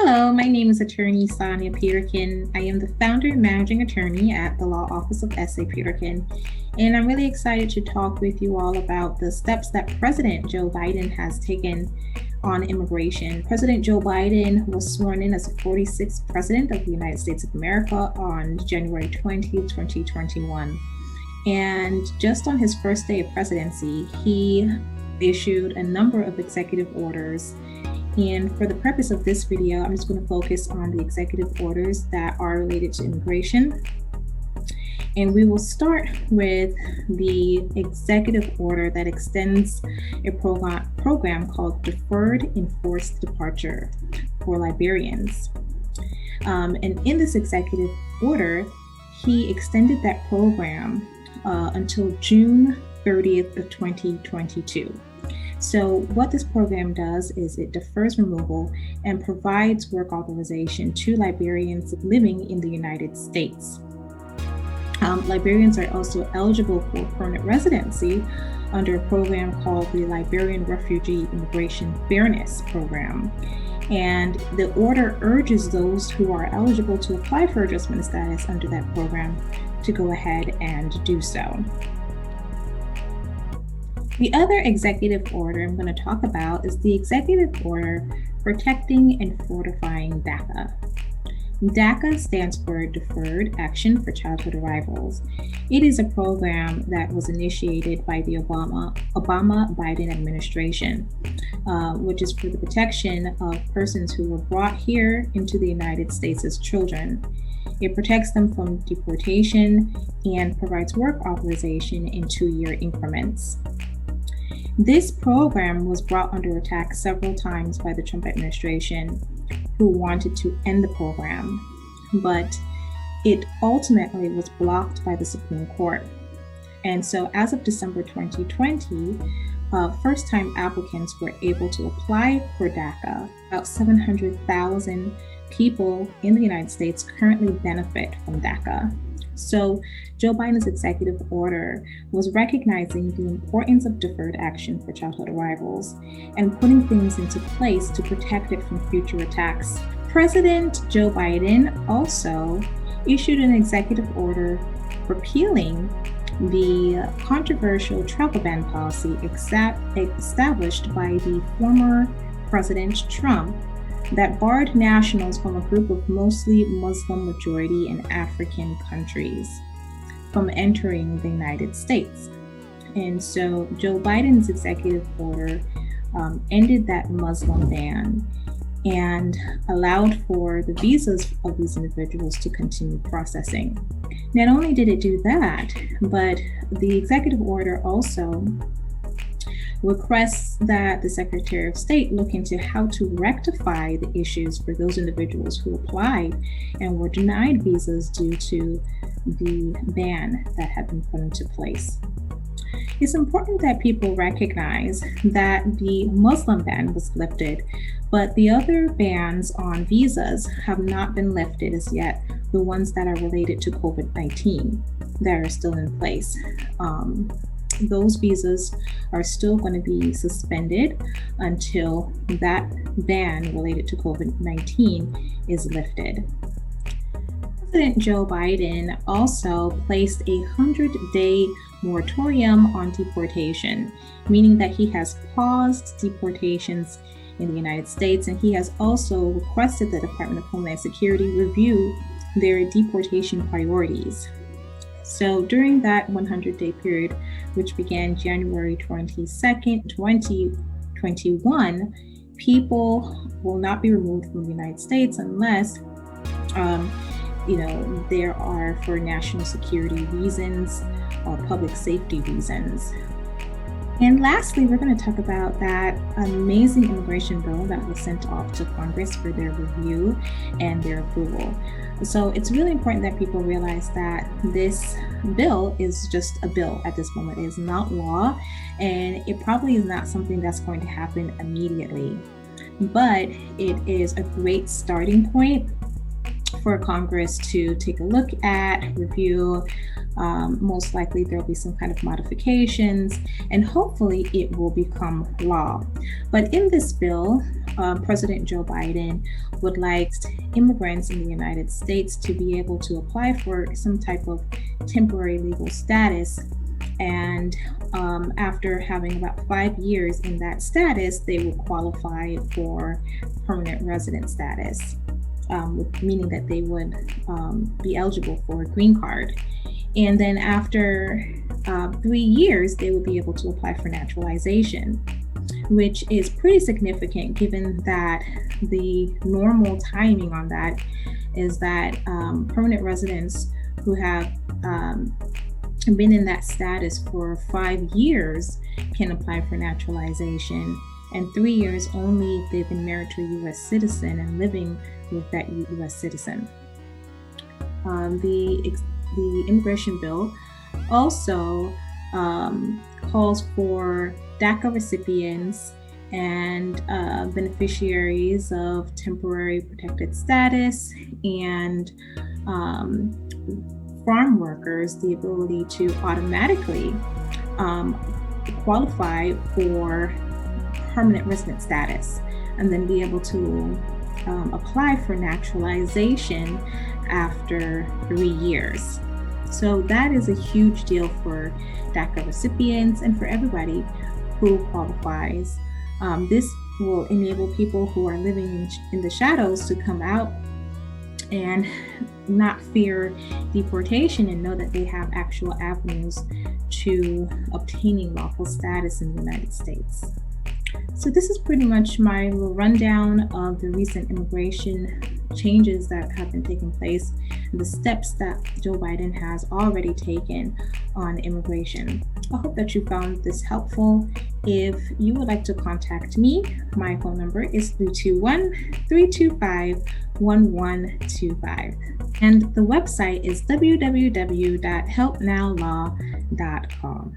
Hello, my name is Attorney Sonia Peterkin. I am the founder and managing attorney at the Law Office of S.A. Peterkin, and I'm really excited to talk with you all about the steps that President Joe Biden has taken on immigration. President Joe Biden was sworn in as the 46th President of the United States of America on January 20th, 2021. And just on his first day of presidency, he issued a number of executive orders. And for the purpose of this video, I'm just going to focus on the executive orders that are related to immigration. And we will start with the executive order that extends a program called Deferred Enforced Departure for Liberians. And in this executive order, he extended that program until June 30th of 2022. So what this program does is it defers removal and provides work authorization to Liberians living in the United States. Liberians are also eligible for permanent residency under a program called the Liberian Refugee Immigration Fairness Program. And the order urges those who are eligible to apply for adjustment of status under that program to go ahead and do so. The other executive order I'm going to talk about is the executive order protecting and fortifying DACA. DACA stands for Deferred Action for Childhood Arrivals. It is a program that was initiated by the Obama-Biden administration, which is for the protection of persons who were brought here into the United States as children. It protects them from deportation and provides work authorization in 2-year increments. This program was brought under attack several times by the Trump administration, who wanted to end the program, but it ultimately was blocked by the Supreme Court. And so as of December 2020, first-time applicants were able to apply for DACA. About 700,000 people in the United States currently benefit from DACA. So Joe Biden's executive order was recognizing the importance of deferred action for childhood arrivals and putting things into place to protect it from future attacks. President Joe Biden also issued an executive order repealing the controversial travel ban policy established by the former President Trump that barred nationals from a group of mostly Muslim majority and African countries from entering the United States. And so Joe Biden's executive order ended that Muslim ban and allowed for the visas of these individuals to continue processing. Not only did it do that, but the executive order also requests that the Secretary of State look into how to rectify the issues for those individuals who applied and were denied visas due to the ban that had been put into place. It's important that people recognize that the Muslim ban was lifted, but the other bans on visas have not been lifted as yet, the ones that are related to COVID-19 that are still in place. Those visas are still going to be suspended until that ban related to COVID-19 is lifted. President Joe Biden also placed a 100-day moratorium on deportation, meaning that he has paused deportations in the United States, and he has also requested the Department of Homeland Security review their deportation priorities. So during that 100-day period, which began January 22nd, 2021, people will not be removed from the United States unless, there are for national security reasons or public safety reasons. And lastly, we're going to talk about that amazing immigration bill that was sent off to Congress for their review and their approval. So it's really important that people realize that this bill is just a bill at this moment. It is not law, and it probably is not something that's going to happen immediately. But it is a great starting point for Congress to take a look at, review. Most likely there'll be some kind of modifications, and hopefully it will become law. But in this bill, President Joe Biden would like immigrants in the United States to be able to apply for some type of temporary legal status. And after having about 5 years in that status, they will qualify for permanent resident status, meaning that they would be eligible for a green card. And then after 3 years, they would be able to apply for naturalization, which is pretty significant given that the normal timing on that is that permanent residents who have been in that status for 5 years can apply for naturalization, and 3 years only if they've been married to a U.S. citizen and living with that U.S. citizen. The immigration bill also calls for DACA recipients and beneficiaries of temporary protected status and farm workers the ability to automatically qualify for permanent resident status and then be able to apply for naturalization after 3 years. So that is a huge deal for DACA recipients and for everybody who qualifies. This will enable people who are living in the shadows to come out and not fear deportation and know that they have actual avenues to obtaining lawful status in the United States. So this is pretty much my little rundown of the recent immigration changes that have been taking place, the steps that Joe Biden has already taken on immigration. I hope that you found this helpful. If you would like to contact me, my phone number is 321-325-1125. And the website is www.helpnowlaw.com.